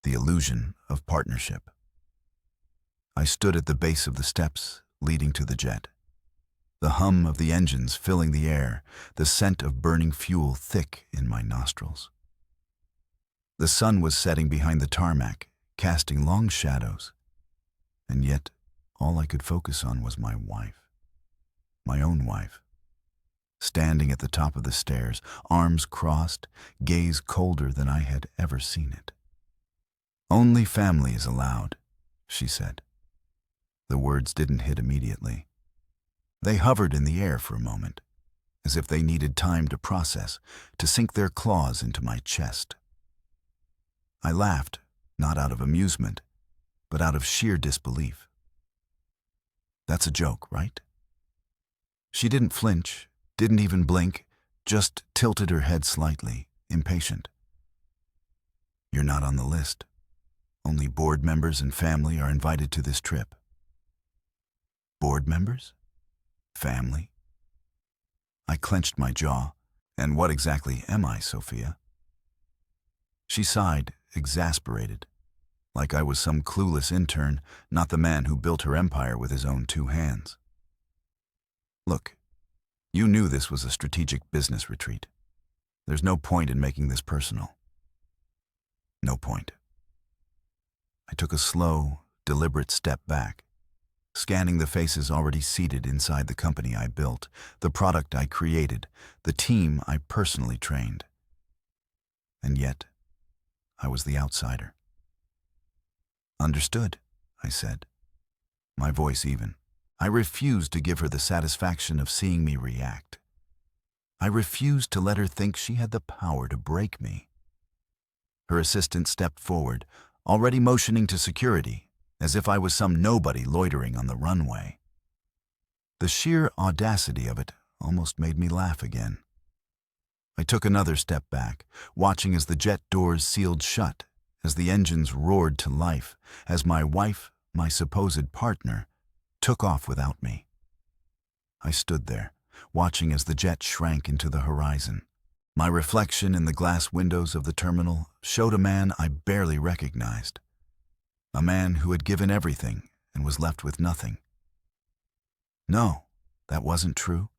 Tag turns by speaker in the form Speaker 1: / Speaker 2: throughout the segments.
Speaker 1: the illusion of partnership. I stood at the base of the steps leading to the jet. The hum of the engines filling the air, the scent of burning fuel thick in my nostrils. The sun was setting behind the tarmac, casting long shadows, and yet all I could focus on was my wife, my own wife, standing at the top of the stairs, arms crossed, gaze colder than I had ever seen it. "Only family is allowed," she said. The words didn't hit immediately. They hovered in the air for a moment, as if they needed time to process, to sink their claws into my chest. I laughed, not out of amusement, but out of sheer disbelief. "That's a joke, right?" She didn't flinch, didn't even blink, just tilted her head slightly, impatient. "You're not on the list. Only board members and family are invited to this trip." Board members? Family? I clenched my jaw. And what exactly am I, Sophia? She sighed, exasperated, like I was some clueless intern, not the man who built her empire with his own 2 hands. "Look, you knew this was a strategic business retreat. There's no point in making this personal." No point. I took a slow, deliberate step back, scanning the faces already seated inside the company I built, the product I created, the team I personally trained. And yet, I was the outsider. "Understood," I said, my voice even. I refused to give her the satisfaction of seeing me react. I refused to let her think she had the power to break me. Her assistant stepped forward, already motioning to security, as if I was some nobody loitering on the runway. The sheer audacity of it almost made me laugh again. I took another step back, watching as the jet doors sealed shut, as the engines roared to life, as my wife, my supposed partner, took off without me. I stood there, watching as the jet shrank into the horizon. My reflection in the glass windows of the terminal showed a man I barely recognized. A man who had given everything and was left with nothing. No, that wasn't true.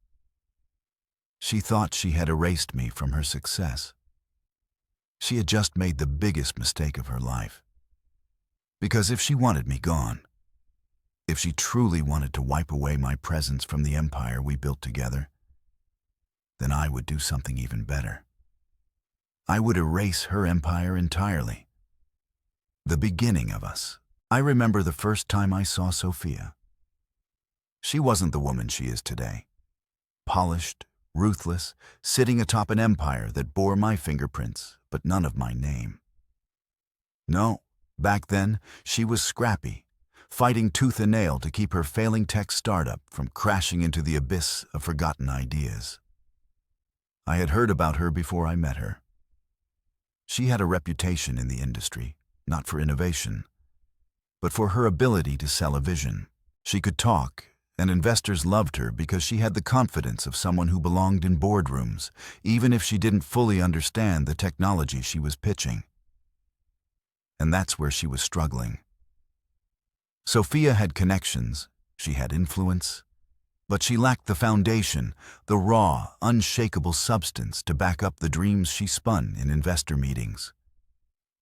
Speaker 1: She thought she had erased me from her success. She had just made the biggest mistake of her life. Because if she wanted me gone, if she truly wanted to wipe away my presence from the empire we built together, then I would do something even better. I would erase her empire entirely. The beginning of us. I remember the first time I saw Sophia. She wasn't the woman she is today. Polished, ruthless, sitting atop an empire that bore my fingerprints, but none of my name. No, back then, she was scrappy, fighting tooth and nail to keep her failing tech startup from crashing into the abyss of forgotten ideas. I had heard about her before I met her. She had a reputation in the industry, not for innovation, but for her ability to sell a vision. She could talk, and investors loved her because she had the confidence of someone who belonged in boardrooms, even if she didn't fully understand the technology she was pitching. And that's where she was struggling. Sophia had connections, she had influence, but she lacked the foundation, the raw, unshakable substance to back up the dreams she spun in investor meetings.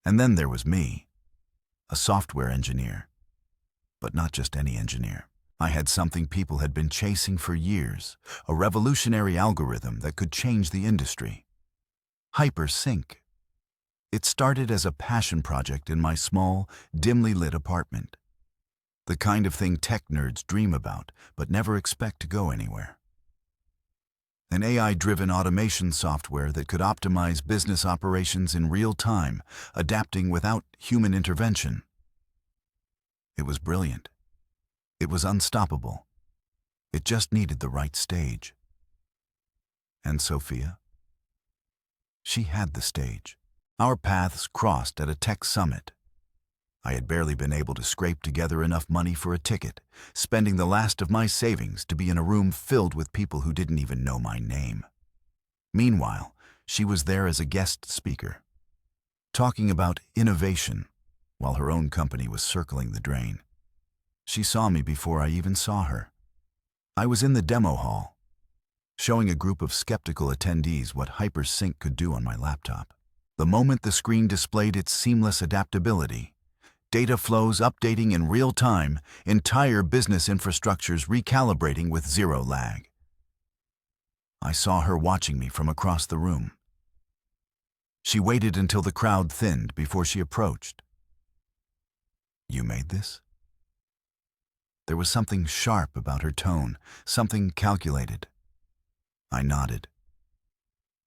Speaker 1: And then there was me, a software engineer. But not just any engineer. I had something people had been chasing for years, a revolutionary algorithm that could change the industry. HyperSync. It started as a passion project in my small, dimly lit apartment. The kind of thing tech nerds dream about, but never expect to go anywhere. An AI-driven automation software that could optimize business operations in real time, adapting without human intervention. It was brilliant. It was unstoppable. It just needed the right stage. And Sophia? She had the stage. Our paths crossed at a tech summit. I had barely been able to scrape together enough money for a ticket, spending the last of my savings to be in a room filled with people who didn't even know my name. Meanwhile, she was there as a guest speaker, talking about innovation, while her own company was circling the drain. She saw me before I even saw her. I was in the demo hall, showing a group of skeptical attendees what HyperSync could do on my laptop. The moment the screen displayed its seamless adaptability, data flows updating in real time, entire business infrastructures recalibrating with zero lag. I saw her watching me from across the room. She waited until the crowd thinned before she approached. "You made this?" There was something sharp about her tone, something calculated. I nodded.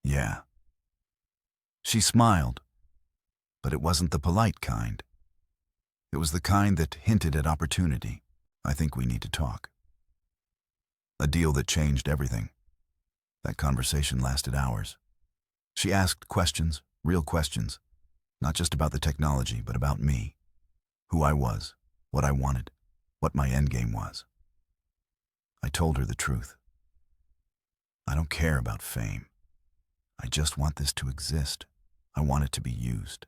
Speaker 1: "Yeah." She smiled, but it wasn't the polite kind. It was the kind that hinted at opportunity. "I think we need to talk." A deal that changed everything. That conversation lasted hours. She asked questions, real questions, not just about the technology, but about me, who I was, what I wanted, what my endgame was. I told her the truth. I don't care about fame. I just want this to exist. I want it to be used.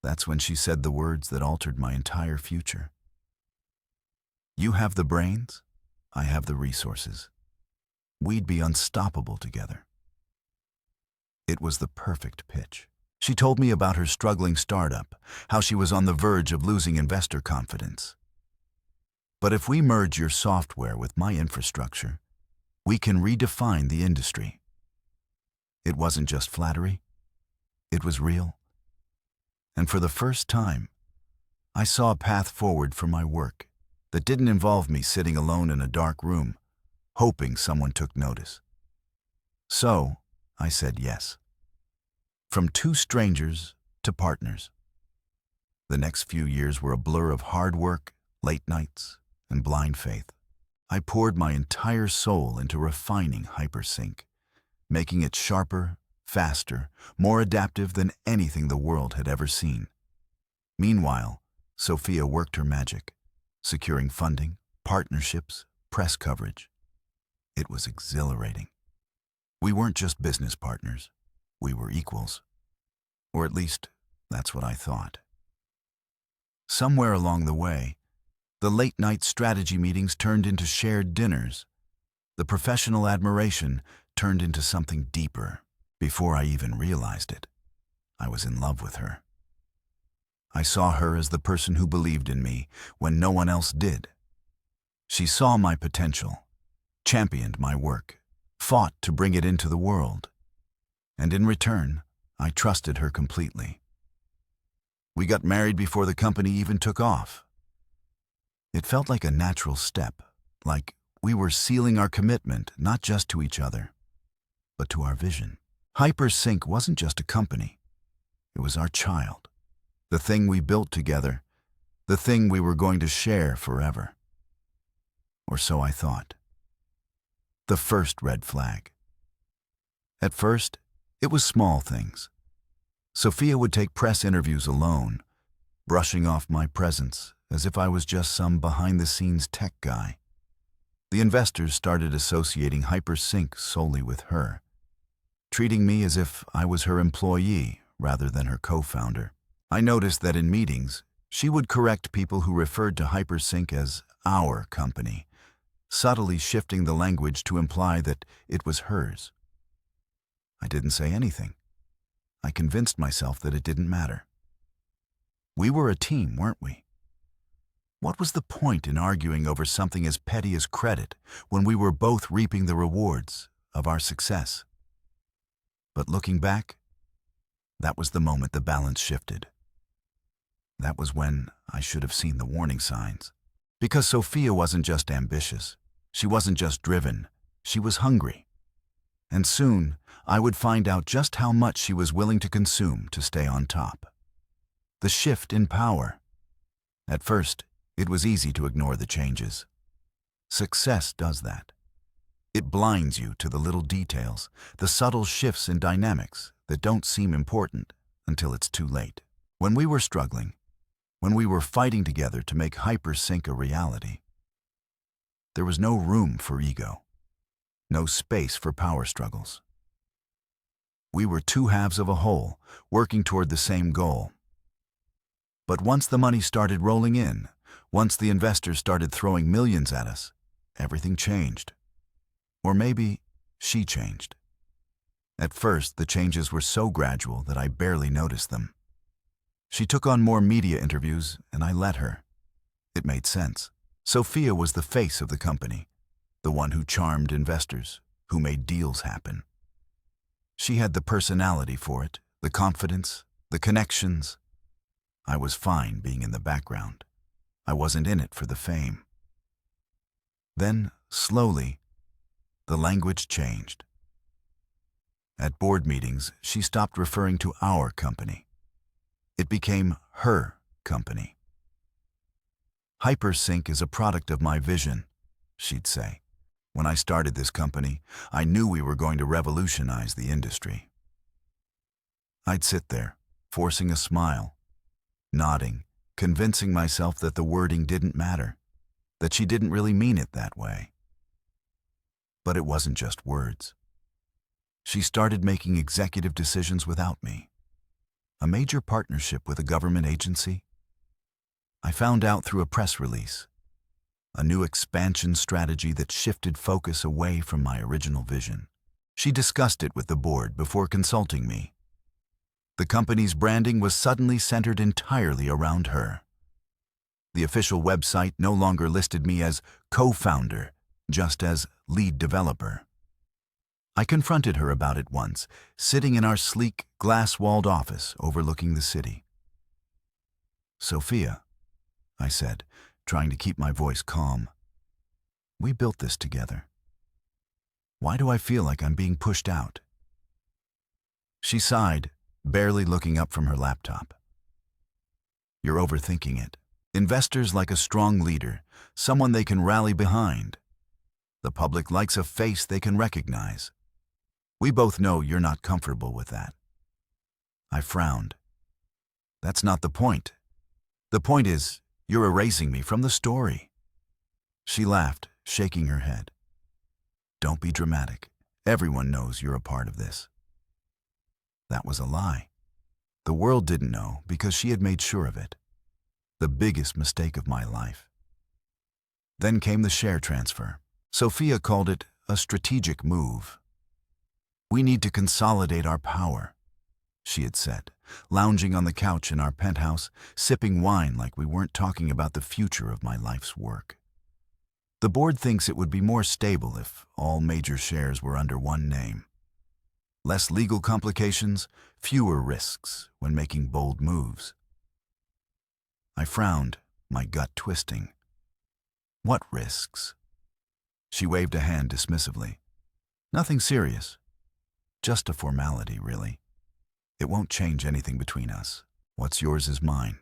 Speaker 1: That's when she said the words that altered my entire future. "You have the brains, I have the resources. We'd be unstoppable together." It was the perfect pitch. She told me about her struggling startup, how she was on the verge of losing investor confidence. "But if we merge your software with my infrastructure, we can redefine the industry." It wasn't just flattery. It was real. And for the first time, I saw a path forward for my work that didn't involve me sitting alone in a dark room, hoping someone took notice. So, I said yes. From two strangers to partners. The next few years were a blur of hard work, late nights, and blind faith. I poured my entire soul into refining HyperSync, making it sharper, faster, more adaptive than anything the world had ever seen. Meanwhile, Sophia worked her magic, securing funding, partnerships, press coverage. It was exhilarating. We weren't just business partners. We were equals. Or at least, that's what I thought. Somewhere along the way, the late-night strategy meetings turned into shared dinners. The professional admiration turned into something deeper. Before I even realized it, I was in love with her. I saw her as the person who believed in me when no one else did. She saw my potential, championed my work, fought to bring it into the world. And in return, I trusted her completely. We got married before the company even took off. It felt like a natural step, like we were sealing our commitment not just to each other, but to our vision. HyperSync wasn't just a company. It was our child, the thing we built together, the thing we were going to share forever. Or so I thought. The first red flag. At first, it was small things. Sophia would take press interviews alone, brushing off my presence as if I was just some behind-the-scenes tech guy. The investors started associating HyperSync solely with her, treating me as if I was her employee rather than her co-founder. I noticed that in meetings, she would correct people who referred to HyperSync as our company, subtly shifting the language to imply that it was hers. I didn't say anything. I convinced myself that it didn't matter. We were a team, weren't we? What was the point in arguing over something as petty as credit when we were both reaping the rewards of our success? But looking back, that was the moment the balance shifted. That was when I should have seen the warning signs. Because Sophia wasn't just ambitious. She wasn't just driven. She was hungry. And soon, I would find out just how much she was willing to consume to stay on top. The shift in power. At first, it was easy to ignore the changes. Success does that. It blinds you to the little details, the subtle shifts in dynamics that don't seem important until it's too late. When we were struggling, when we were fighting together to make HyperSync a reality, there was no room for ego, no space for power struggles. We were two halves of a whole, working toward the same goal. But once the money started rolling in, once the investors started throwing millions at us, everything changed. Or maybe she changed. At first, the changes were so gradual that I barely noticed them. She took on more media interviews, and I let her. It made sense. Sophia was the face of the company, the one who charmed investors, who made deals happen. She had the personality for it, the confidence, the connections. I was fine being in the background. I wasn't in it for the fame. Then, slowly, the language changed. At board meetings, she stopped referring to our company. It became her company. "Hypersync is a product of my vision," she'd say. "When I started this company, I knew we were going to revolutionize the industry." I'd sit there, forcing a smile, nodding, convincing myself that the wording didn't matter, that she didn't really mean it that way. But it wasn't just words. She started making executive decisions without me. A major partnership with a government agency? I found out through a press release. A new expansion strategy that shifted focus away from my original vision. She discussed it with the board before consulting me. The company's branding was suddenly centered entirely around her. The official website no longer listed me as co-founder, just as lead developer. I confronted her about it once, sitting in our sleek, glass-walled office overlooking the city. "Sophia," I said, trying to keep my voice calm, "we built this together. Why do I feel like I'm being pushed out?" She sighed, barely looking up from her laptop. "You're overthinking it. Investors like a strong leader, someone they can rally behind. The public likes a face they can recognize. We both know you're not comfortable with that." I frowned. "That's not the point. The point is, you're erasing me from the story." She laughed, shaking her head. "Don't be dramatic. Everyone knows you're a part of this." That was a lie. The world didn't know because she had made sure of it. The biggest mistake of my life. Then came the share transfer. Sophia called it a strategic move. "We need to consolidate our power," she had said, lounging on the couch in our penthouse, sipping wine like we weren't talking about the future of my life's work. "The board thinks it would be more stable if all major shares were under one name. Less legal complications, fewer risks when making bold moves." I frowned, my gut twisting. "What risks?" She waved a hand dismissively. "Nothing serious. Just a formality, really. It won't change anything between us. What's yours is mine,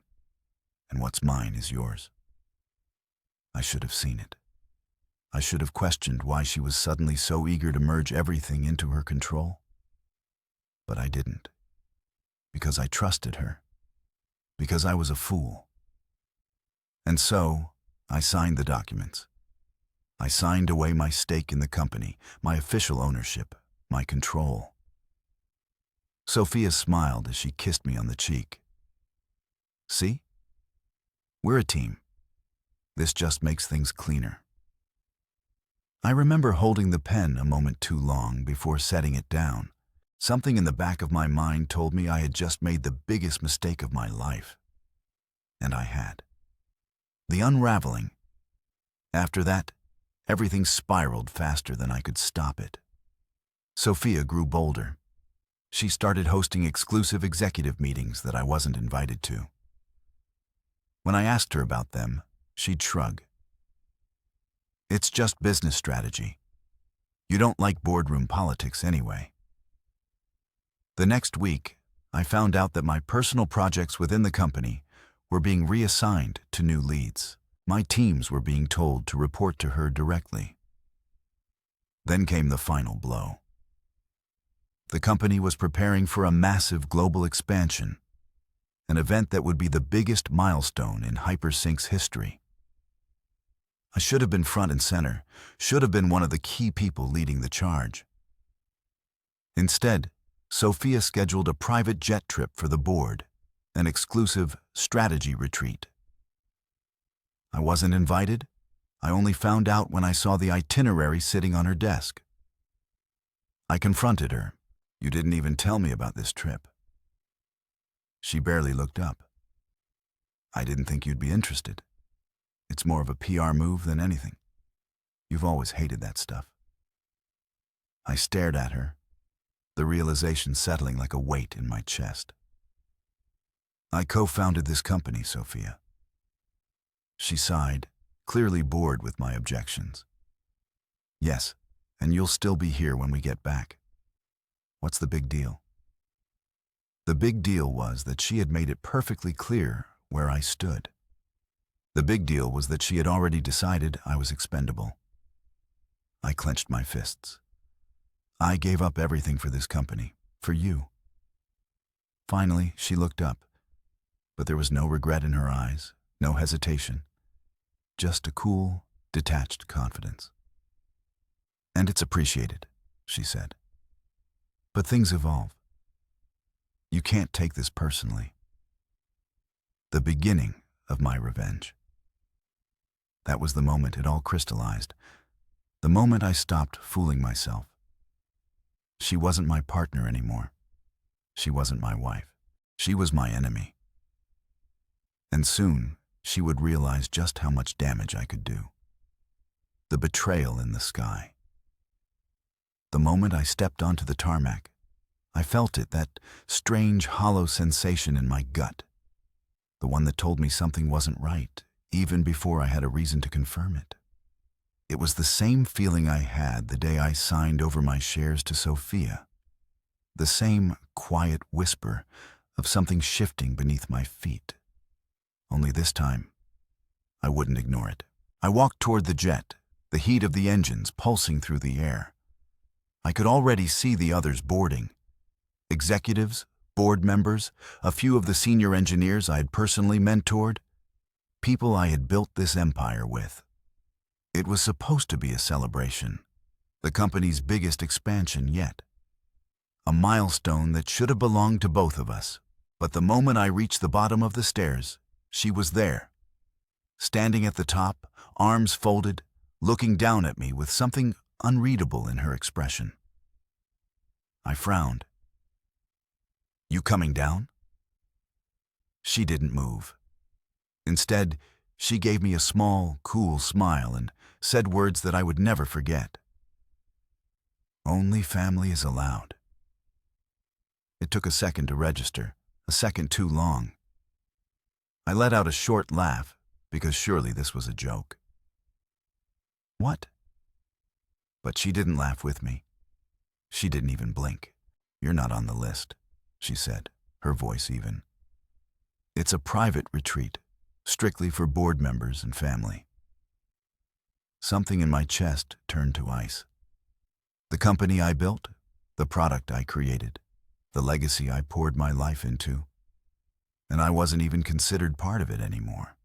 Speaker 1: and what's mine is yours." I should have seen it. I should have questioned why she was suddenly so eager to merge everything into her control. But I didn't. Because I trusted her. Because I was a fool. And so, I signed the documents. I signed away my stake in the company, my official ownership, my control. Sophia smiled as she kissed me on the cheek. "See? We're a team. This just makes things cleaner." I remember holding the pen a moment too long before setting it down. Something in the back of my mind told me I had just made the biggest mistake of my life. And I had. The unraveling. After that, everything spiraled faster than I could stop it. Sophia grew bolder. She started hosting exclusive executive meetings that I wasn't invited to. When I asked her about them, she'd shrug. "It's just business strategy. You don't like boardroom politics anyway." The next week, I found out that my personal projects within the company were being reassigned to new leads. My teams were being told to report to her directly. Then came the final blow. The company was preparing for a massive global expansion, an event that would be the biggest milestone in Hypersync's history. I should have been front and center, should have been one of the key people leading the charge. Instead, Sophia scheduled a private jet trip for the board, an exclusive strategy retreat. I wasn't invited. I only found out when I saw the itinerary sitting on her desk. I confronted her. "You didn't even tell me about this trip." She barely looked up. "I didn't think you'd be interested. It's more of a PR move than anything. You've always hated that stuff." I stared at her, the realization settling like a weight in my chest. "I co-founded this company, Sophia." She sighed, clearly bored with my objections. "Yes, and you'll still be here when we get back. What's the big deal?" The big deal was that she had made it perfectly clear where I stood. The big deal was that she had already decided I was expendable. I clenched my fists. I gave up everything for this company, for you. Finally, she looked up, but there was no regret in her eyes, no hesitation, just a cool, detached confidence. "And it's appreciated," she said. "But things evolve. You can't take this personally." The beginning of my revenge. That was the moment it all crystallized, the moment I stopped fooling myself. She wasn't my partner anymore. She wasn't my wife. She was my enemy. And soon, she would realize just how much damage I could do. The betrayal in the sky. The moment I stepped onto the tarmac, I felt it, that strange, hollow sensation in my gut, the one that told me something wasn't right, even before I had a reason to confirm it. It was the same feeling I had the day I signed over my shares to Sophia, the same quiet whisper of something shifting beneath my feet. Only this time, I wouldn't ignore it. I walked toward the jet, the heat of the engines pulsing through the air. I could already see the others boarding. Executives, board members, a few of the senior engineers I had personally mentored, people I had built this empire with. It was supposed to be a celebration, the company's biggest expansion yet. A milestone that should have belonged to both of us. But the moment I reached the bottom of the stairs, she was there, standing at the top, arms folded, looking down at me with something unreadable in her expression. I frowned. "You coming down?" She didn't move. Instead, she gave me a small, cool smile and said words that I would never forget. "Only family is allowed." It took a second to register, a second too long. I let out a short laugh, because surely this was a joke. "What?" But she didn't laugh with me. She didn't even blink. "You're not on the list," she said, her voice even. "It's a private retreat, strictly for board members and family." Something in my chest turned to ice. The company I built, the product I created, the legacy I poured my life into, and I wasn't even considered part of it anymore.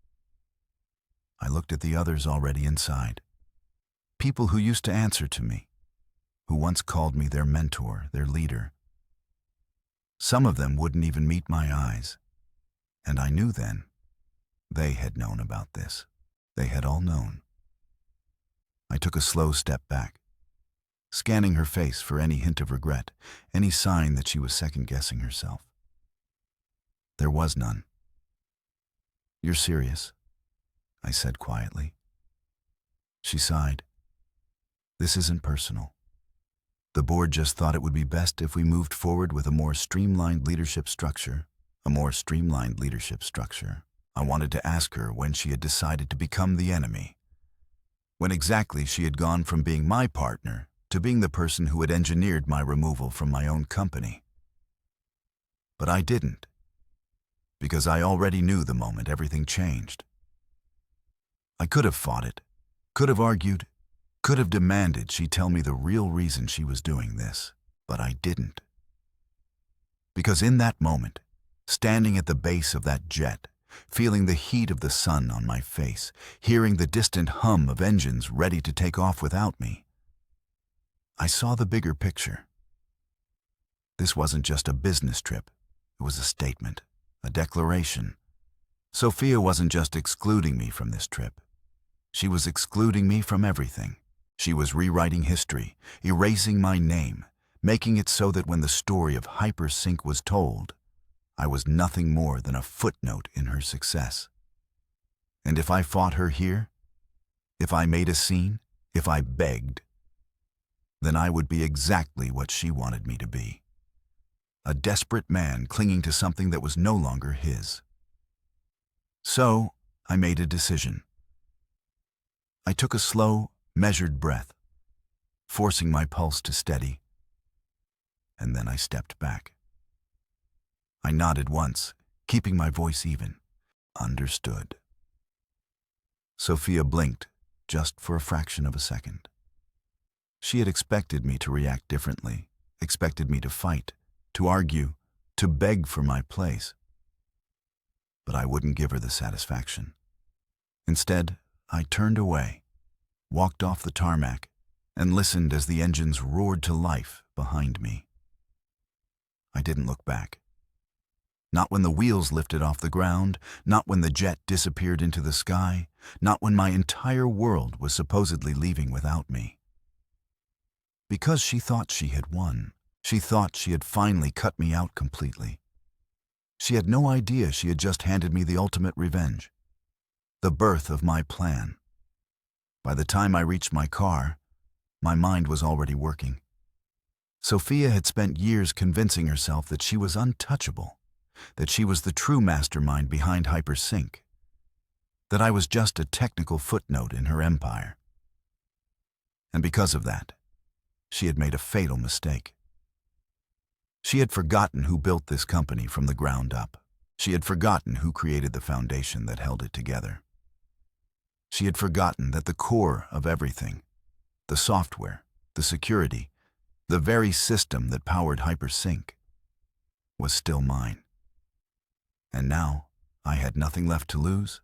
Speaker 1: I looked at the others already inside, people who used to answer to me, who once called me their mentor, their leader. Some of them wouldn't even meet my eyes, and I knew then they had known about this. They had all known. I took a slow step back, scanning her face for any hint of regret, any sign that she was second-guessing herself. There was none. "You're serious?" I said quietly. She sighed. "This isn't personal. The board just thought it would be best if we moved forward with a more streamlined leadership structure. A more streamlined leadership structure." I wanted to ask her when she had decided to become the enemy, when exactly she had gone from being my partner to being the person who had engineered my removal from my own company. But I didn't, because I already knew the moment everything changed. I could have fought it, could have argued, could have demanded she tell me the real reason she was doing this, but I didn't. Because in that moment, standing at the base of that jet, feeling the heat of the sun on my face, hearing the distant hum of engines ready to take off without me, I saw the bigger picture. This wasn't just a business trip, it was a statement. a declaration. Sophia wasn't just excluding me from this trip. She was excluding me from everything. She was rewriting history, erasing my name, making it so that when the story of hypersync was told, I was nothing more than a footnote in her success. And if I fought her here, if I made a scene, if I begged, then I would be exactly what she wanted me to be. A desperate man clinging to something that was no longer his. So, I made a decision. I took a slow, measured breath, forcing my pulse to steady, and then I stepped back. I nodded once, keeping my voice even. Understood. Sophia blinked, just for a fraction of a second. She had expected me to react differently, expected me to fight, to argue, to beg for my place. But I wouldn't give her the satisfaction. Instead, I turned away, walked off the tarmac, and listened as the engines roared to life behind me. I didn't look back. Not when the wheels lifted off the ground, not when the jet disappeared into the sky, not when my entire world was supposedly leaving without me. Because she thought she had won. She thought she had finally cut me out completely. She had no idea she had just handed me the ultimate revenge. The birth of my plan. By the time I reached my car, my mind was already working. Sophia had spent years convincing herself that she was untouchable, that she was the true mastermind behind hypersync, that I was just a technical footnote in her empire. And because of that, she had made a fatal mistake. She had forgotten who built this company from the ground up. She had forgotten who created the foundation that held it together. She had forgotten that the core of everything, the software, the security, the very system that powered hypersync, was still mine. And now, I had nothing left to lose.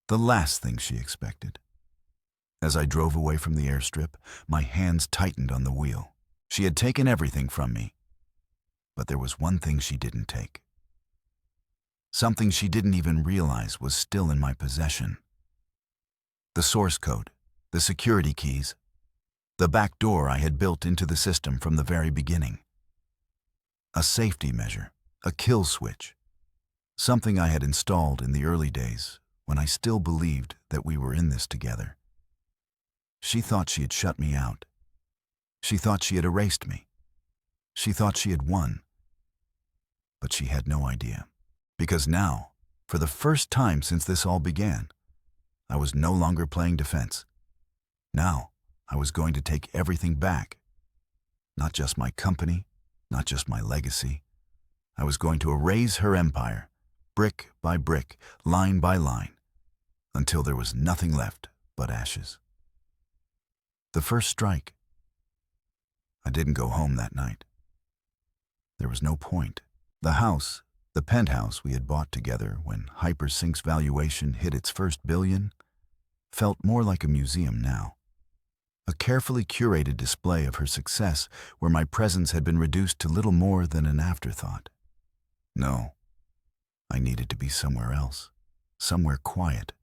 Speaker 1: The last thing she expected. As I drove away from the airstrip, my hands tightened on the wheel. She had taken everything from me. But there was one thing she didn't take. Something she didn't even realize was still in my possession. The source code, the security keys, the back door I had built into the system from the very beginning. A safety measure, a kill switch, something I had installed in the early days when I still believed that we were in this together. She thought she had shut me out. She thought she had erased me. She thought she had won. But she had no idea. Because now, for the first time since this all began, I was no longer playing defense. Now, I was going to take everything back. Not just my company, not just my legacy. I was going to erase her empire, brick by brick, line by line, until there was nothing left but ashes. The first strike. I didn't go home that night. There was no point. The house, the penthouse we had bought together when hypersync's valuation hit its first billion, felt more like a museum now. A carefully curated display of her success where my presence had been reduced to little more than an afterthought. No, I needed to be somewhere else, somewhere quiet,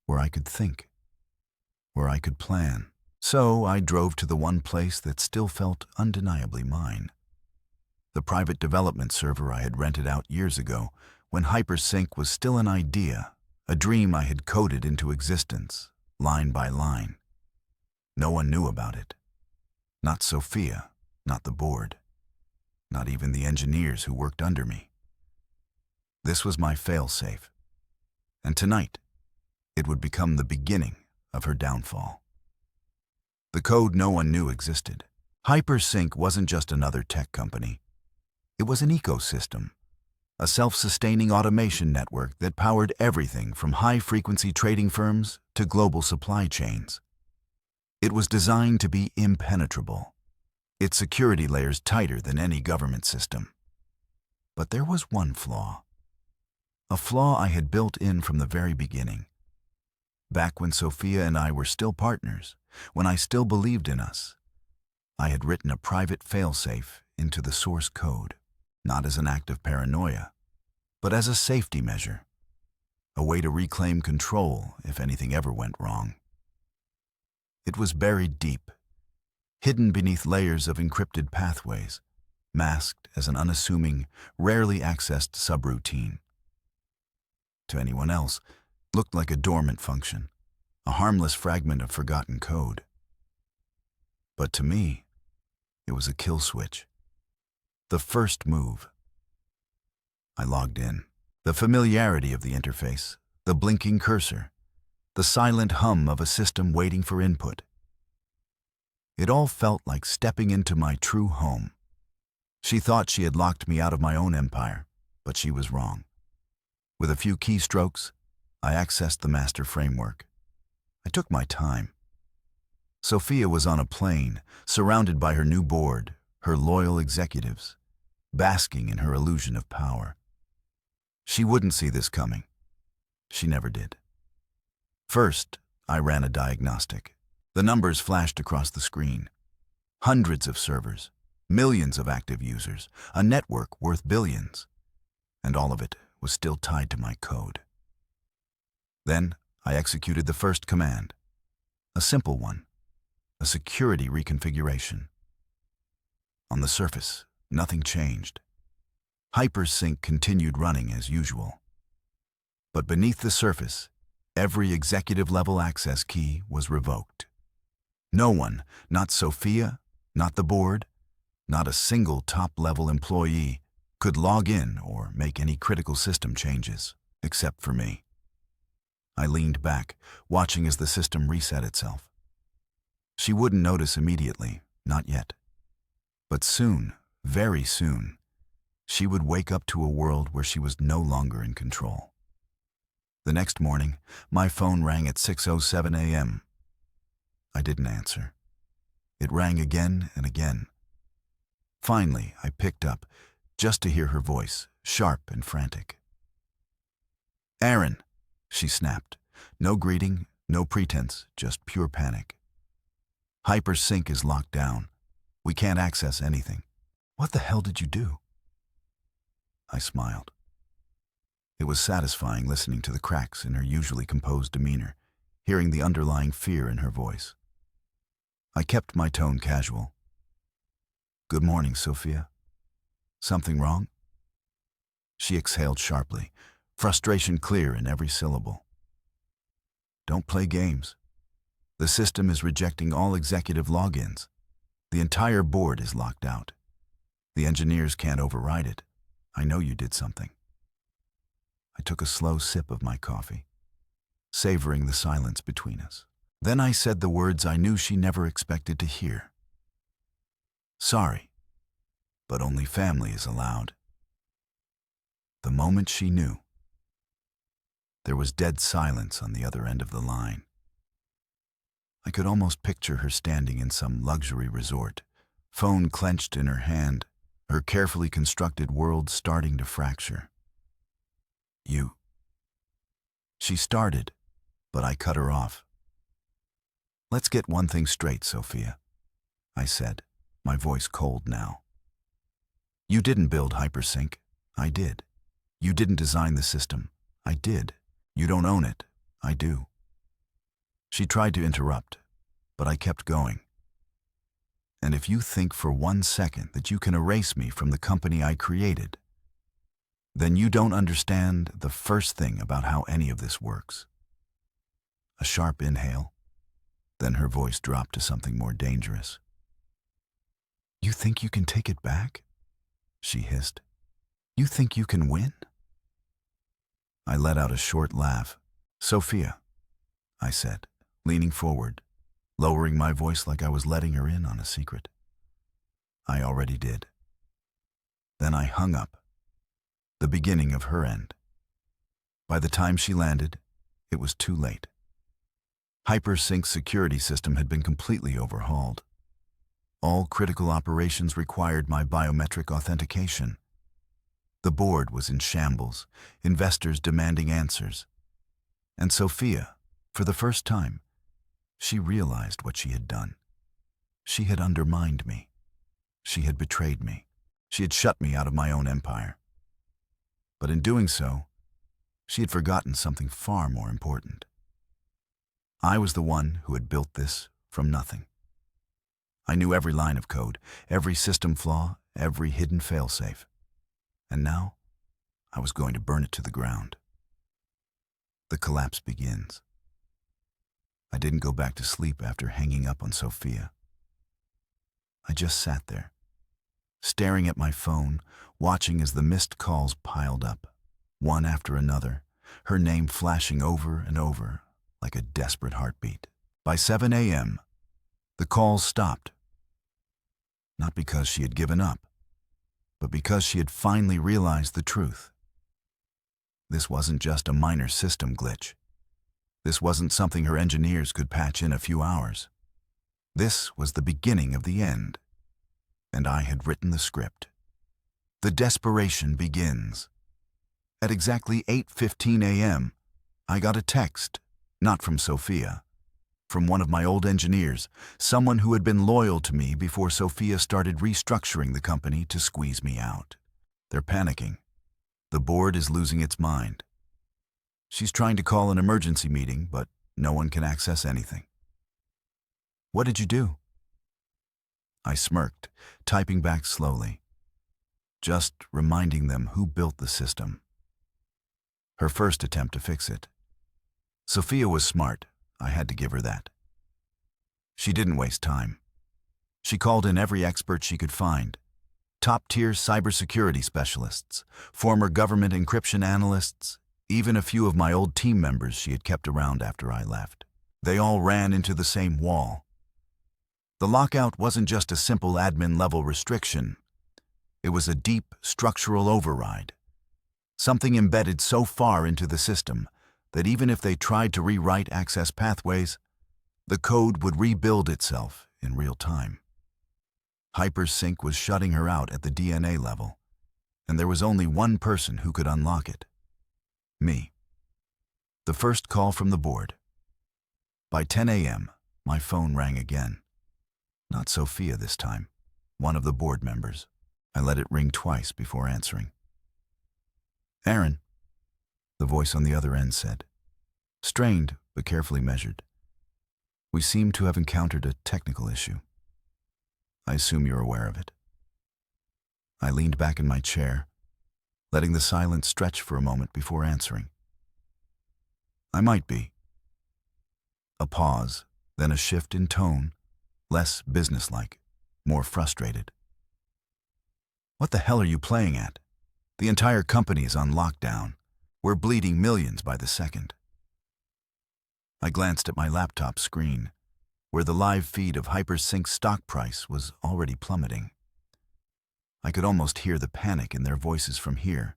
Speaker 1: where I could think, where I could plan. So I drove to the one place that still felt undeniably mine. The private development server I had rented out years ago when hypersync was still an idea, a dream I had coded into existence, line by line. No one knew about it. Not Sophia, not the board, not even the engineers who worked under me. This was my fail-safe, and tonight it would become the beginning of her downfall. The code no one knew existed. Hypersync wasn't just another tech company. It was an ecosystem, a self-sustaining automation network that powered everything from high-frequency trading firms to global supply chains. It was designed to be impenetrable, its security layers tighter than any government system. But there was one flaw. A flaw I had built in from the very beginning. Back when Sophia and I were still partners, when I still believed in us, I had written a private failsafe into the source code, not as an act of paranoia, but as a safety measure, a way to reclaim control if anything ever went wrong. It was buried deep, hidden beneath layers of encrypted pathways, masked as an unassuming, rarely accessed subroutine. To anyone else, it looked like a dormant function, a harmless fragment of forgotten code. But to me, it was a kill switch. The first move. I logged in. The familiarity of the interface, the blinking cursor, the silent hum of a system waiting for input. It all felt like stepping into my true home. She thought she had locked me out of my own empire, but she was wrong. With a few keystrokes, I accessed the master framework. I took my time. Sophia was on a plane, surrounded by her new board, her loyal executives, basking in her illusion of power. She wouldn't see this coming. She never did. First, I ran a diagnostic. The numbers flashed across the screen. Hundreds of servers, millions of active users, a network worth billions. And all of it was still tied to my code. Then, I executed the first command. A simple one. A security reconfiguration. On the surface, nothing changed. Hypersync continued running as usual. But beneath the surface, every executive-level access key was revoked. No one, not Sophia, not the board, not a single top-level employee, could log in or make any critical system changes, except for me. I leaned back, watching as the system reset itself. She wouldn't notice immediately, not yet. But soon, very soon, she would wake up to a world where she was no longer in control. The next morning, my phone rang at 6:07 a.m. I didn't answer. It rang again and again. Finally, I picked up, just to hear her voice, sharp and frantic. "Aaron," she snapped. No greeting, no pretense, just pure panic. "Hypersync is locked down. We can't access anything." "What the hell did you do?" I smiled. It was satisfying listening to the cracks in her usually composed demeanor, hearing the underlying fear in her voice. I kept my tone casual. "Good morning, Sophia. Something wrong?" She exhaled sharply, frustration clear in every syllable. "Don't play games. The system is rejecting all executive logins. The entire board is locked out. The engineers can't override it. I know you did something." I took a slow sip of my coffee, savoring the silence between us. Then I said the words I knew she never expected to hear. "Sorry, but only family is allowed." The moment she knew, there was dead silence on the other end of the line. I could almost picture her standing in some luxury resort, phone clenched in her hand, her carefully constructed world starting to fracture. "You..." She started, but I cut her off. "Let's get one thing straight, Sophia," I said, my voice cold now. "You didn't build Hypersync. I did. You didn't design the system. I did. You don't own it. I do." She tried to interrupt, but I kept going. "And if you think for 1 second that you can erase me from the company I created, then you don't understand the first thing about how any of this works." A sharp inhale, then her voice dropped to something more dangerous. "You think you can take it back?" she hissed. "You think you can win?" I let out a short laugh. "Sophia," I said, leaning forward, lowering my voice like I was letting her in on a secret. I already did. Then I hung up, the beginning of her end. By the time she landed, it was too late. Hypersync's security system had been completely overhauled. All critical operations required my biometric authentication. The board was in shambles, investors demanding answers. And Sophia, for the first time, she realized what she had done. She had undermined me. She had betrayed me. She had shut me out of my own empire. But in doing so, she had forgotten something far more important. I was the one who had built this from nothing. I knew every line of code, every system flaw, every hidden failsafe. And now, I was going to burn it to the ground. The collapse begins. I didn't go back to sleep after hanging up on Sophia. I just sat there, staring at my phone, watching as the missed calls piled up, one after another, her name flashing over and over like a desperate heartbeat. By 7 a.m., the calls stopped. Not because she had given up, but because she had finally realized the truth. This wasn't just a minor system glitch. This wasn't something her engineers could patch in a few hours. This was the beginning of the end, and I had written the script. The desperation begins. At exactly 8:15 a.m., I got a text, not from Sophia, from one of my old engineers, someone who had been loyal to me before Sophia started restructuring the company to squeeze me out. They're panicking. The board is losing its mind. She's trying to call an emergency meeting, but no one can access anything. What did you do? I smirked, typing back slowly, just reminding them who built the system. Her first attempt to fix it. Sophia was smart. I had to give her that. She didn't waste time. She called in every expert she could find. Top-tier cybersecurity specialists, former government encryption analysts, even a few of my old team members she had kept around after I left. They all ran into the same wall. The lockout wasn't just a simple admin-level restriction. It was a deep structural override. Something embedded so far into the system that even if they tried to rewrite access pathways, the code would rebuild itself in real time. Hypersync was shutting her out at the DNA level, and there was only one person who could unlock it. Me. The first call from the board. By 10 a.m., my phone rang again. Not Sophia this time, one of the board members. I let it ring twice before answering. Aaron, the voice on the other end said, strained but carefully measured. We seem to have encountered a technical issue. I assume you're aware of it. I leaned back in my chair, letting the silence stretch for a moment before answering. I might be. A pause, then a shift in tone, less businesslike, more frustrated. What the hell are you playing at? The entire company is on lockdown. We're bleeding millions by the second. I glanced at my laptop screen, where the live feed of Hypersync's stock price was already plummeting. I could almost hear the panic in their voices from here.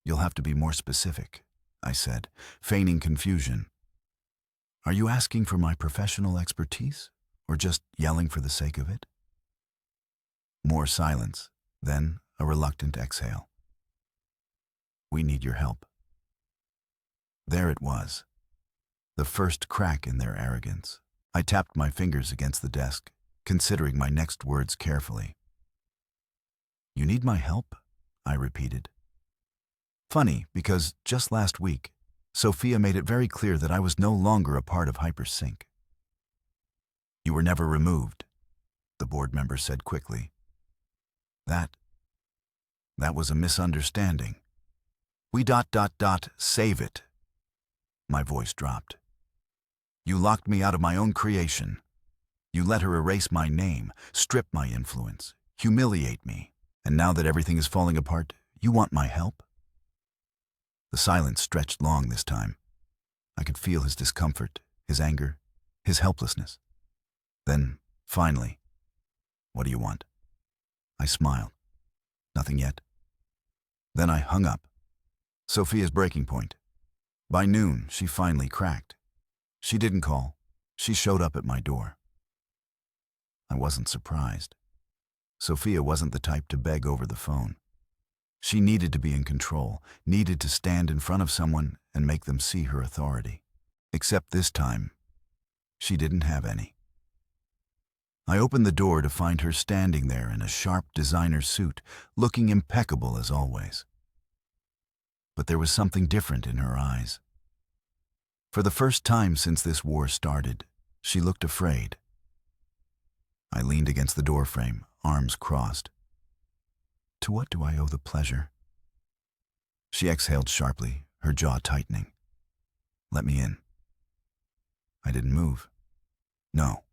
Speaker 1: You'll have to be more specific, I said, feigning confusion. Are you asking for my professional expertise, or just yelling for the sake of it? More silence, then a reluctant exhale. We need your help. There it was, the first crack in their arrogance. I tapped my fingers against the desk, considering my next words carefully. You need my help? I repeated. Funny, because just last week, Sophia made it very clear that I was no longer a part of Hypersync. You were never removed, the board member said quickly. That was a misunderstanding. We ... save it. My voice dropped. You locked me out of my own creation. You let her erase my name, strip my influence, humiliate me. And now that everything is falling apart, you want my help? The silence stretched long this time. I could feel his discomfort, his anger, his helplessness. Then, finally, what do you want? I smiled. Nothing yet. Then I hung up. Sophia's breaking point. By noon, she finally cracked. She didn't call. She showed up at my door. I wasn't surprised. Sophia wasn't the type to beg over the phone. She needed to be in control, needed to stand in front of someone and make them see her authority. Except this time, she didn't have any. I opened the door to find her standing there in a sharp designer suit, looking impeccable as always. but there was something different in her eyes. For the first time since this war started, she looked afraid. I leaned against the doorframe, arms crossed. To what do I owe the pleasure? She exhaled sharply, her jaw tightening. Let me in. I didn't move. No.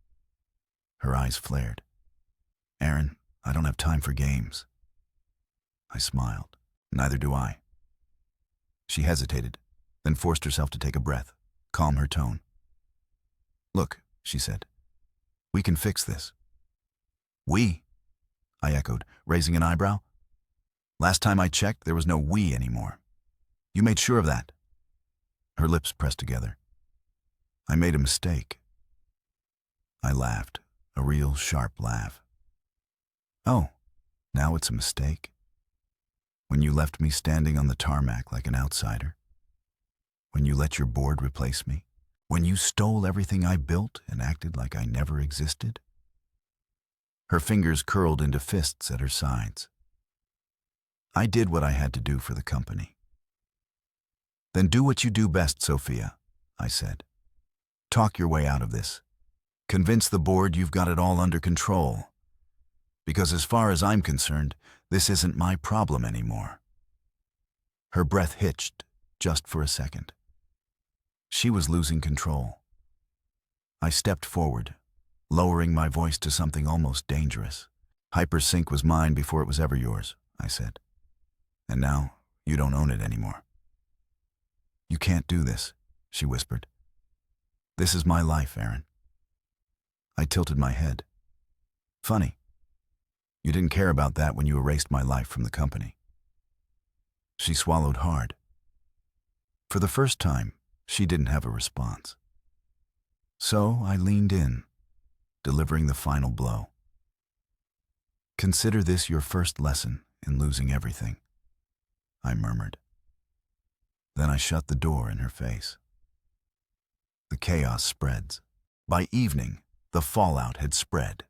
Speaker 1: Her eyes flared. Aaron, I don't have time for games. I smiled. Neither do I. She hesitated, then forced herself to take a breath, calm her tone. Look, she said, we can fix this. We? I echoed, raising an eyebrow. Last time I checked, there was no we anymore. You made sure of that. Her lips pressed together. I made a mistake. I laughed, a real sharp laugh. Oh, now it's a mistake? When you left me standing on the tarmac like an outsider? When you let your board replace me? When you stole everything I built and acted like I never existed? Her fingers curled into fists at her sides. I did what I had to do for the company. Then do what you do best, Sophia, I said. Talk your way out of this. Convince the board you've got it all under control. Because as far as I'm concerned, this isn't my problem anymore. Her breath hitched, just for a second. She was losing control. I stepped forward, lowering my voice to something almost dangerous. Hypersync was mine before it was ever yours, I said. And now, you don't own it anymore. You can't do this, she whispered. This is my life, Aaron. I tilted my head. Funny. You didn't care about that when you erased my life from the company. She swallowed hard. For the first time, she didn't have a response. So I leaned in, delivering the final blow. Consider this your first lesson in losing everything, I murmured. Then I shut the door in her face. The chaos spreads. By evening, the fallout had spread.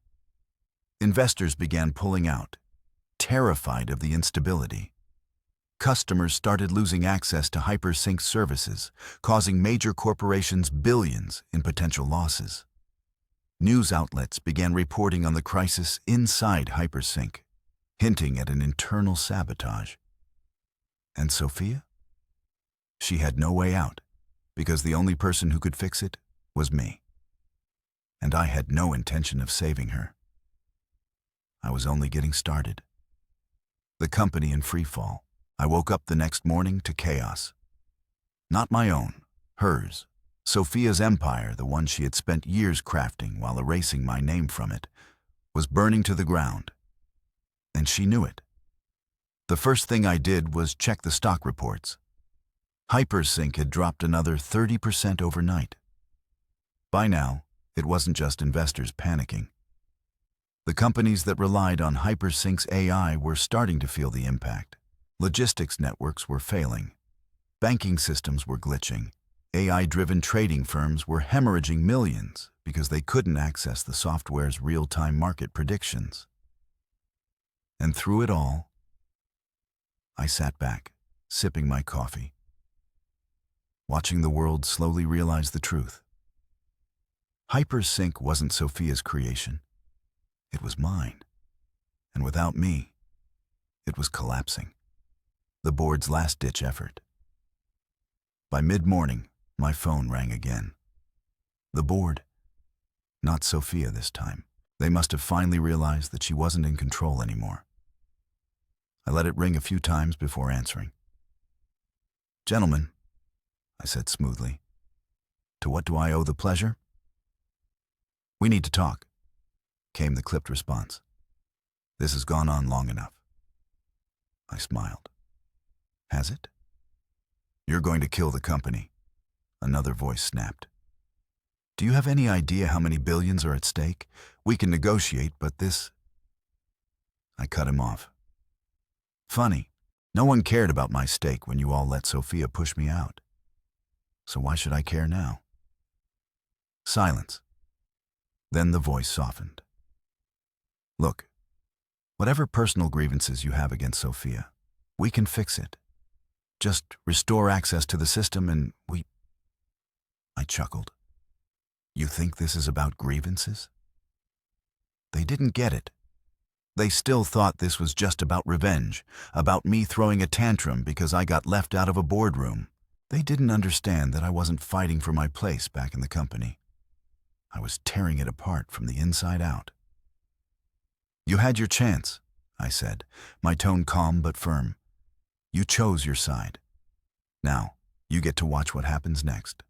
Speaker 1: Investors began pulling out, terrified of the instability. Customers started losing access to Hypersync services, causing major corporations billions in potential losses. News outlets began reporting on the crisis inside Hypersync, hinting at an internal sabotage. And Sophia? She had no way out, because the only person who could fix it was me. And I had no intention of saving her. I was only getting started. The company in free fall. I woke up the next morning to chaos. Not my own, hers. Sophia's empire, the one she had spent years crafting while erasing my name from it, was burning to the ground. And she knew it. The first thing I did was check the stock reports. Hypersync had dropped another 30% overnight. By now, it wasn't just investors panicking. The companies that relied on Hypersync's AI were starting to feel the impact. Logistics networks were failing. Banking systems were glitching. AI-driven trading firms were hemorrhaging millions because they couldn't access the software's real-time market predictions. And through it all, I sat back, sipping my coffee, watching the world slowly realize the truth. Hypersync wasn't Sophia's creation. It was mine. And without me, it was collapsing. The board's last-ditch effort. By mid-morning, my phone rang again. The board. Not Sophia this time. They must have finally realized that she wasn't in control anymore. I let it ring a few times before answering. Gentlemen, I said smoothly, to what do I owe the pleasure? We need to talk, came the clipped response. This has gone on long enough. I smiled. Has it? You're going to kill the company, another voice snapped. Do you have any idea how many billions are at stake? We can negotiate, but this... I cut him off. Funny, no one cared about my stake when you all let Sophia push me out. So why should I care now? Silence. Then the voice softened. Look, whatever personal grievances you have against Sophia, we can fix it. Just restore access to the system and I chuckled. You think this is about grievances? They didn't get it. They still thought this was just about revenge, about me throwing a tantrum because I got left out of a boardroom. They didn't understand that I wasn't fighting for my place back in the company. I was tearing it apart from the inside out. You had your chance, I said, my tone calm but firm. You chose your side. Now, you get to watch what happens next.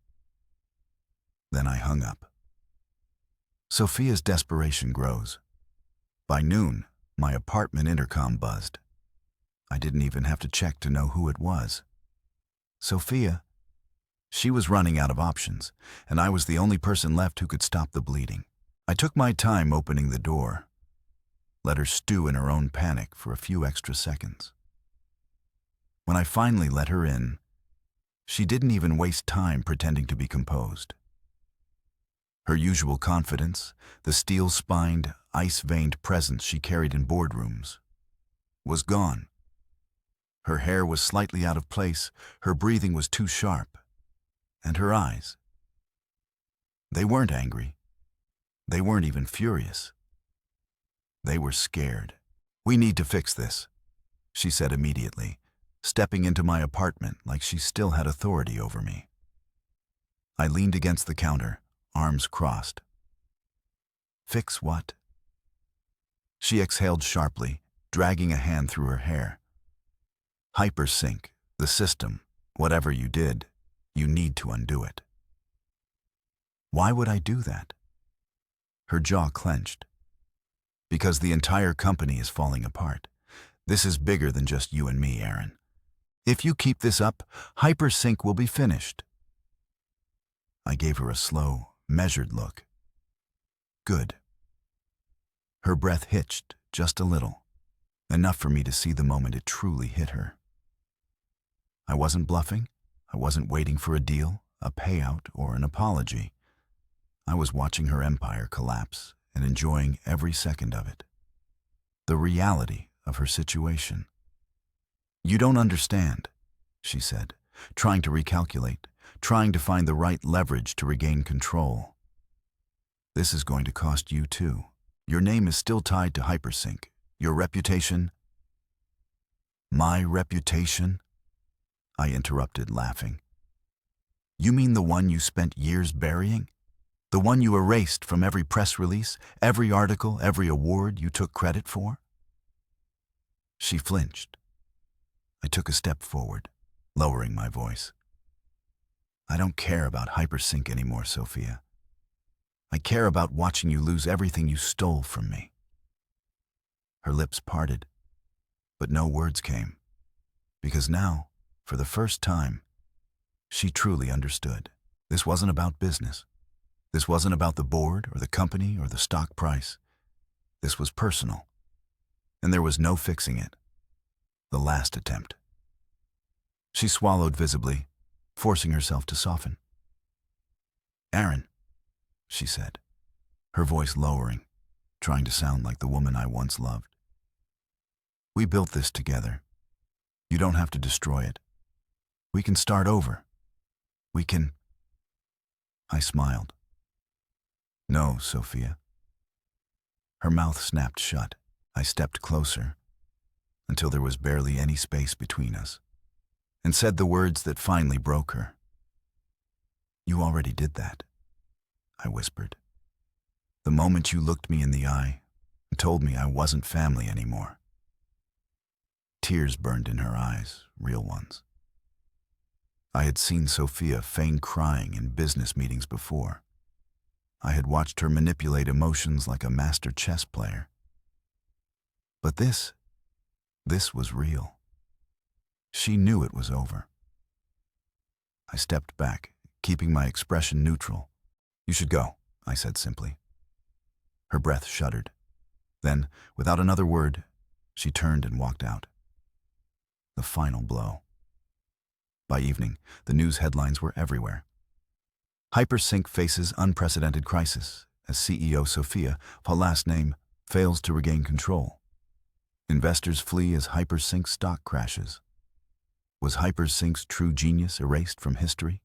Speaker 1: Then I hung up. Sophia's desperation grows. By noon, my apartment intercom buzzed. I didn't even have to check to know who it was. Sophia. She was running out of options, and I was the only person left who could stop the bleeding. I took my time opening the door, let her stew in her own panic for a few extra seconds. When I finally let her in, she didn't even waste time pretending to be composed. Her usual confidence, the steel-spined, ice-veined presence she carried in boardrooms, was gone. Her hair was slightly out of place, her breathing was too sharp, and her eyes. They weren't angry. They weren't even furious. They were scared. We need to fix this, she said immediately, stepping into my apartment like she still had authority over me. I leaned against the counter, arms crossed. Fix what? She exhaled sharply, dragging a hand through her hair. Hypersync, the system, whatever you did, you need to undo it. Why would I do that? Her jaw clenched. Because the entire company is falling apart. This is bigger than just you and me, Aaron. If you keep this up, Hypersync will be finished. I gave her a slow, measured look. Good. Her breath hitched just a little, enough for me to see the moment it truly hit her. I wasn't bluffing. I wasn't waiting for a deal, a payout, or an apology. I was watching her empire collapse and enjoying every second of it. The reality of her situation. You don't understand, she said, trying to recalculate, trying to find the right leverage to regain control. This is going to cost you too. Your name is still tied to Hypersync. Your reputation. My reputation? I interrupted, laughing. You mean the one you spent years burying? The one you erased from every press release, every article, every award you took credit for? She flinched. I took a step forward, lowering my voice. I don't care about Hypersync anymore, Sophia. I care about watching you lose everything you stole from me. Her lips parted, but no words came, because now, for the first time, she truly understood. This wasn't about business. This wasn't about the board or the company or the stock price. This was personal, and there was no fixing it. The last attempt. She swallowed visibly, forcing herself to soften. Aaron, she said, her voice lowering, trying to sound like the woman I once loved. We built this together. You don't have to destroy it. We can start over. We can... I smiled. No, Sophia. Her mouth snapped shut. I stepped closer, until there was barely any space between us, and said the words that finally broke her. You already did that, I whispered. The moment you looked me in the eye and told me I wasn't family anymore. Tears burned in her eyes, real ones. I had seen Sophia feign crying in business meetings before. I had watched her manipulate emotions like a master chess player. But this was real. She knew it was over. I stepped back, keeping my expression neutral. You should go, I said simply. Her breath shuddered. Then, without another word, she turned and walked out. The final blow. By evening, the news headlines were everywhere. Hypersync faces unprecedented crisis as CEO Sophia, her last name, fails to regain control. Investors flee as Hypersync stock crashes. Was Hypersync's true genius erased from history?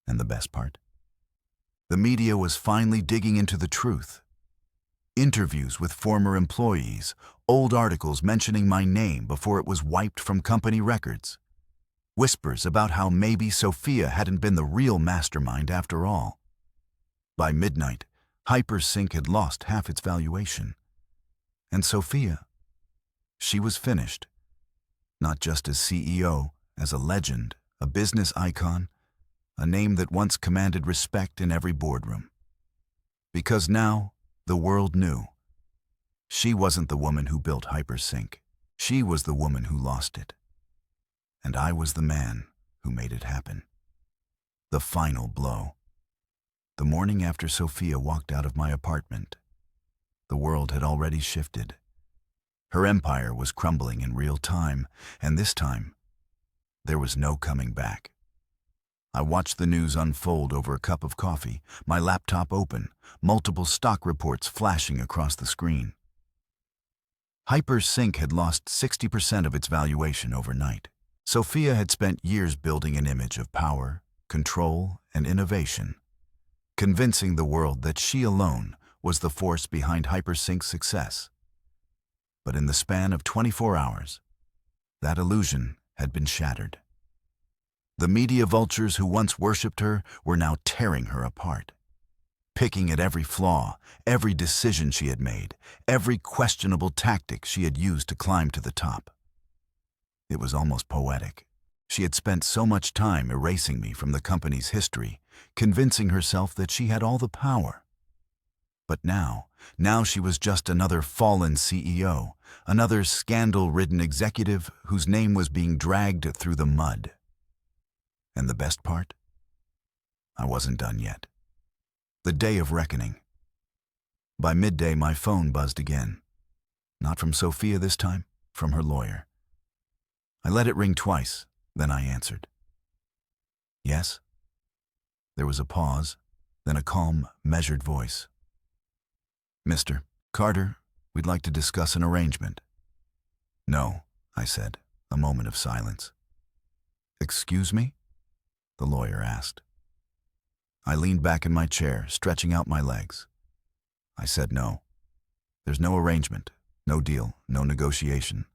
Speaker 1: And the best part? The media was finally digging into the truth. Interviews with former employees, old articles mentioning my name before it was wiped from company records. Whispers about how maybe Sophia hadn't been the real mastermind after all. By midnight, Hypersync had lost half its valuation. And Sophia, she was finished. Not just as CEO, as a legend, a business icon, a name that once commanded respect in every boardroom. Because now, the world knew. She wasn't the woman who built Hypersync. She was the woman who lost it. And I was the man who made it happen. The final blow. The morning after Sophia walked out of my apartment, the world had already shifted. Her empire was crumbling in real time, and this time, there was no coming back. I watched the news unfold over a cup of coffee, my laptop open, multiple stock reports flashing across the screen. Hypersync had lost 60% of its valuation overnight. Sophia had spent years building an image of power, control, and innovation, convincing the world that she alone was the force behind Hypersync's success. But in the span of 24 hours, that illusion had been shattered. The media vultures who once worshipped her were now tearing her apart, picking at every flaw, every decision she had made, every questionable tactic she had used to climb to the top. It was almost poetic. She had spent so much time erasing me from the company's history, convincing herself that she had all the power. But now she was just another fallen CEO, another scandal-ridden executive whose name was being dragged through the mud. And the best part? I wasn't done yet. The day of reckoning. By midday, my phone buzzed again. Not from Sophia this time, from her lawyer. I let it ring twice, then I answered. Yes? There was a pause, then a calm, measured voice. Mr. Carter, we'd like to discuss an arrangement. No, I said, a moment of silence. Excuse me? The lawyer asked. I leaned back in my chair, stretching out my legs. I said no. There's no arrangement, no deal, no negotiation.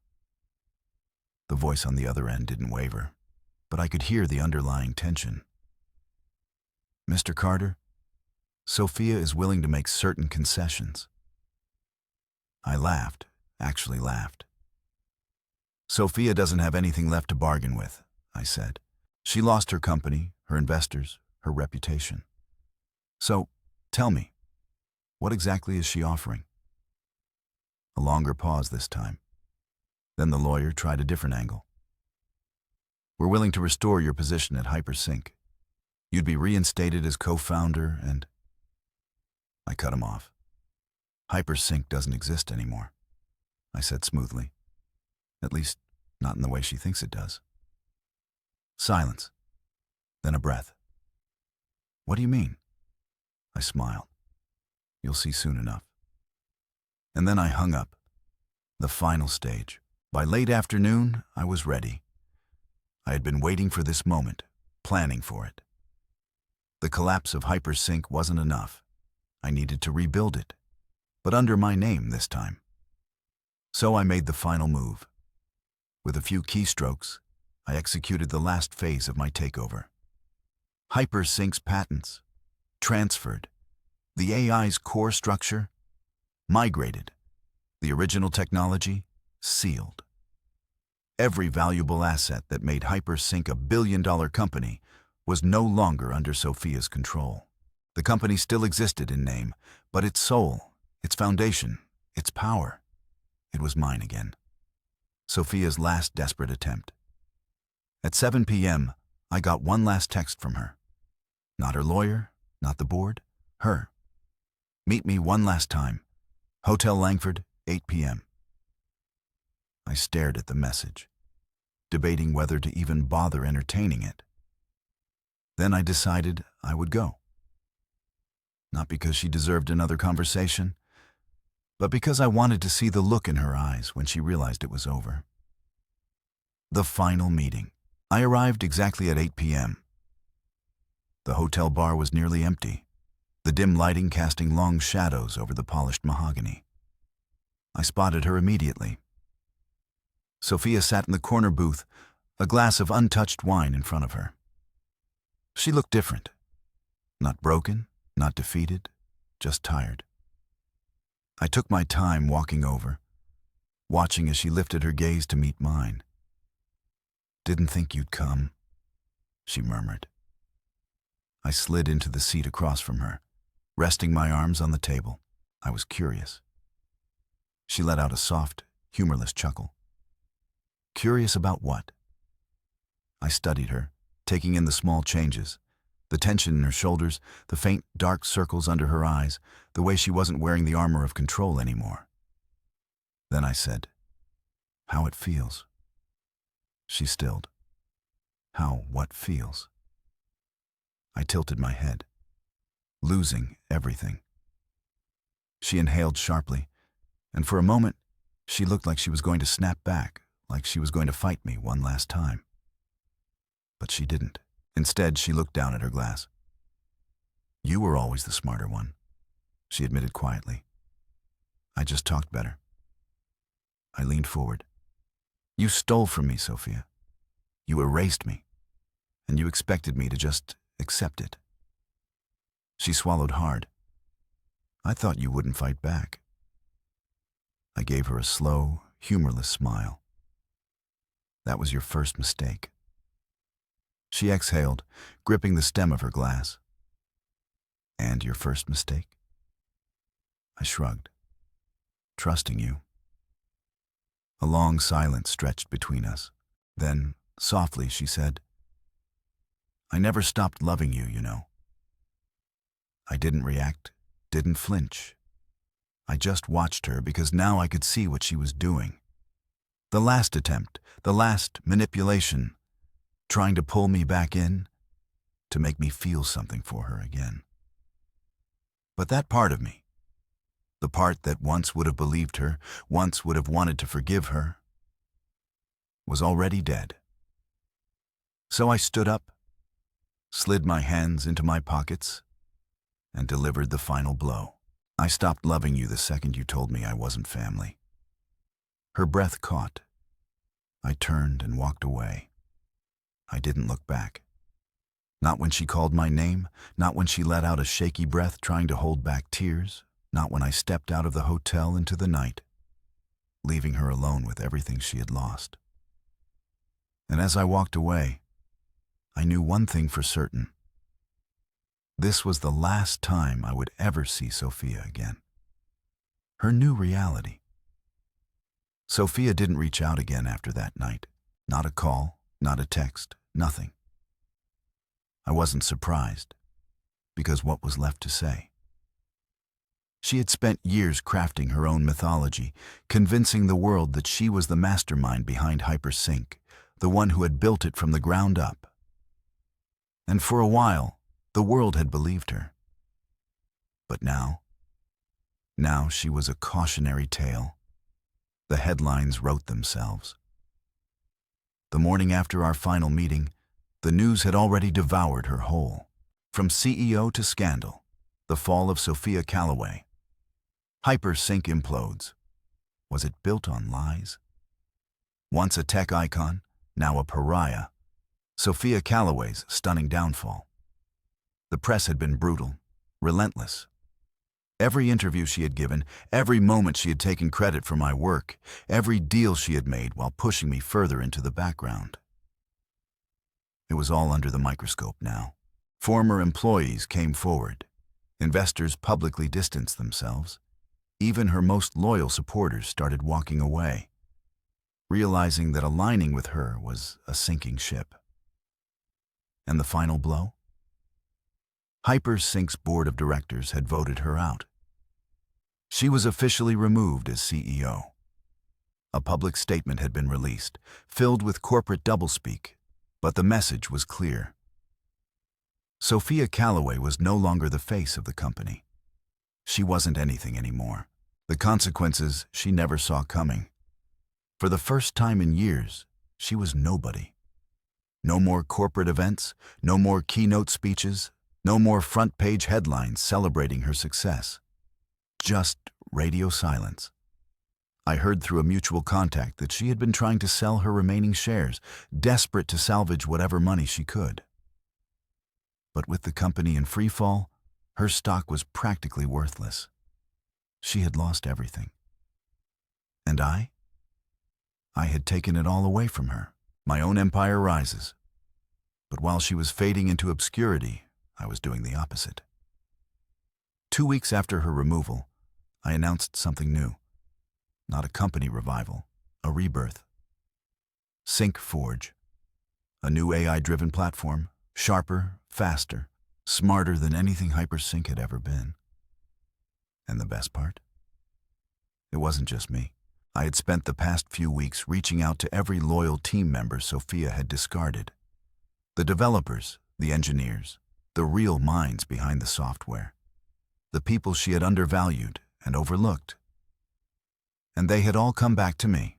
Speaker 1: The voice on the other end didn't waver, but I could hear the underlying tension. Mr. Carter, Sophia is willing to make certain concessions. I laughed, actually laughed. Sophia doesn't have anything left to bargain with, I said. She lost her company, her investors, her reputation. So, tell me, what exactly is she offering? A longer pause this time. Then the lawyer tried a different angle. We're willing to restore your position at Hypersync. You'd be reinstated as co-founder and... I cut him off. Hypersync doesn't exist anymore, I said smoothly. At least, not in the way she thinks it does. Silence. Then a breath. What do you mean? I smiled. You'll see soon enough. And then I hung up. The final stage. By late afternoon, I was ready. I had been waiting for this moment, planning for it. The collapse of Hypersync wasn't enough. I needed to rebuild it, but under my name this time. So I made the final move. With a few keystrokes, I executed the last phase of my takeover. Hypersync's patents, transferred. The AI's core structure, migrated. The original technology, sealed. Every valuable asset that made Hypersync a billion-dollar company was no longer under Sophia's control. The company still existed in name, but its soul, its foundation, its power, it was mine again. Sophia's last desperate attempt. At 7 p.m., I got one last text from her. Not her lawyer, not the board, her. Meet me one last time. Hotel Langford, 8 p.m. I stared at the message, debating whether to even bother entertaining it. Then I decided I would go. Not because she deserved another conversation, but because I wanted to see the look in her eyes when she realized it was over. The final meeting. I arrived exactly at 8 p.m. The hotel bar was nearly empty, the dim lighting casting long shadows over the polished mahogany. I spotted her immediately. Sophia sat in the corner booth, a glass of untouched wine in front of her. She looked different. Not broken, not defeated, just tired. I took my time walking over, watching as she lifted her gaze to meet mine. "Didn't think you'd come," she murmured. I slid into the seat across from her, resting my arms on the table. I was curious. She let out a soft, humorless chuckle. Curious about what? I studied her, taking in the small changes, the tension in her shoulders, the faint, dark circles under her eyes, the way she wasn't wearing the armor of control anymore. Then I said, "How it feels." She stilled. What feels? I tilted my head, losing everything. She inhaled sharply, and for a moment, she looked like she was going to snap back, like she was going to fight me one last time. But she didn't. Instead, she looked down at her glass. "You were always the smarter one," she admitted quietly. "I just talked better." I leaned forward. "You stole from me, Sophia. You erased me, and you expected me to just accept it." She swallowed hard. "I thought you wouldn't fight back." I gave her a slow, humorless smile. "That was your first mistake." She exhaled, gripping the stem of her glass. "And your first mistake?" I shrugged. "Trusting you." A long silence stretched between us. Then, softly, she said, "I never stopped loving you, you know." I didn't react, didn't flinch. I just watched her because now I could see what she was doing. The last attempt, the last manipulation, trying to pull me back in, to make me feel something for her again. But that part of me, the part that once would have believed her, once would have wanted to forgive her, was already dead. So I stood up, slid my hands into my pockets, and delivered the final blow. "I stopped loving you the second you told me I wasn't family." Her breath caught. I turned and walked away. I didn't look back. Not when she called my name, not when she let out a shaky breath trying to hold back tears, not when I stepped out of the hotel into the night, leaving her alone with everything she had lost. And as I walked away, I knew one thing for certain. This was the last time I would ever see Sophia again. Her new reality. Sophia didn't reach out again after that night. Not a call, not a text, nothing. I wasn't surprised, because what was left to say? She had spent years crafting her own mythology, convincing the world that she was the mastermind behind HyperSync, the one who had built it from the ground up. And for a while, the world had believed her. But now she was a cautionary tale. The headlines wrote themselves. The morning after our final meeting, the news had already devoured her whole. From CEO to scandal, the fall of Sophia Callaway. HyperSync implodes. Was it built on lies? Once a tech icon, now a pariah. Sophia Callaway's stunning downfall. The press had been brutal, relentless. Every interview she had given, every moment she had taken credit for my work, every deal she had made while pushing me further into the background. It was all under the microscope now. Former employees came forward. Investors publicly distanced themselves. Even her most loyal supporters started walking away, realizing that aligning with her was a sinking ship. And the final blow? HyperSync's board of directors had voted her out. She was officially removed as CEO. A public statement had been released, filled with corporate doublespeak, but the message was clear. Sophia Callaway was no longer the face of the company. She wasn't anything anymore. The consequences she never saw coming. For the first time in years, she was nobody. No more corporate events, no more keynote speeches, no more front-page headlines celebrating her success. Just radio silence. I heard through a mutual contact that she had been trying to sell her remaining shares, desperate to salvage whatever money she could. But with the company in free fall, her stock was practically worthless. She had lost everything. And I had taken it all away from her. My own empire rises. But while she was fading into obscurity, I was doing the opposite. 2 weeks after her removal, I announced something new. Not a company revival, a rebirth. Sync Forge. A new AI-driven platform, sharper, faster, smarter than anything Hypersync had ever been. And the best part? It wasn't just me. I had spent the past few weeks reaching out to every loyal team member Sophia had discarded. The developers, the engineers, the real minds behind the software. The people she had undervalued and overlooked. And they had all come back to me.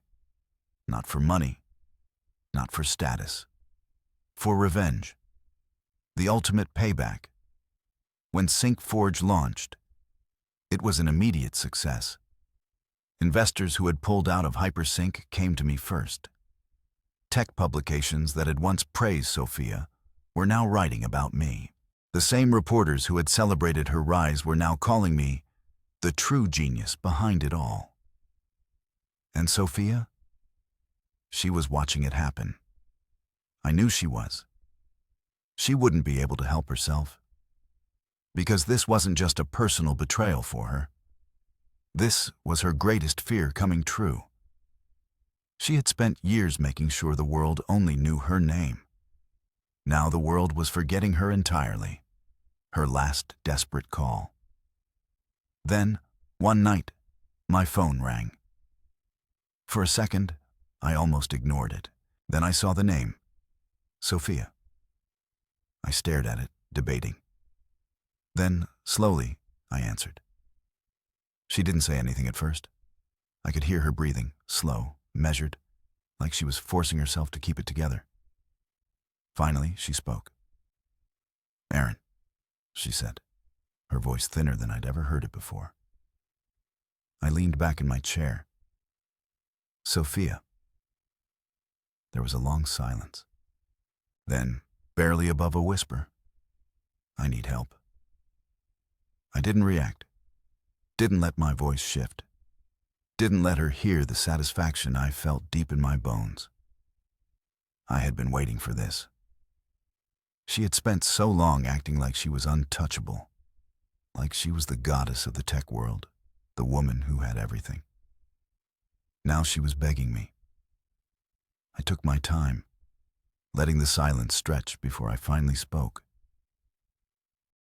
Speaker 1: Not for money, not for status. For revenge. The ultimate payback. When Sync Forge launched, it was an immediate success. Investors who had pulled out of Hypersync came to me first. Tech publications that had once praised Sophia were now writing about me. The same reporters who had celebrated her rise were now calling me the true genius behind it all. And Sophia? She was watching it happen. I knew she was. She wouldn't be able to help herself. Because this wasn't just a personal betrayal for her. This was her greatest fear coming true. She had spent years making sure the world only knew her name. Now the world was forgetting her entirely. Her last desperate call. Then, one night, my phone rang. For a second, I almost ignored it. Then I saw the name, Sophia. I stared at it, debating. Then, slowly, I answered. She didn't say anything at first. I could hear her breathing, slow, measured, like she was forcing herself to keep it together. Finally, she spoke. "Aaron," she said, her voice thinner than I'd ever heard it before. I leaned back in my chair. "Sophia." There was a long silence. Then, barely above a whisper, "I need help." I didn't react. Didn't let my voice shift. Didn't let her hear the satisfaction I felt deep in my bones. I had been waiting for this. She had spent so long acting like she was untouchable, like she was the goddess of the tech world, the woman who had everything. Now she was begging me. I took my time, letting the silence stretch before I finally spoke.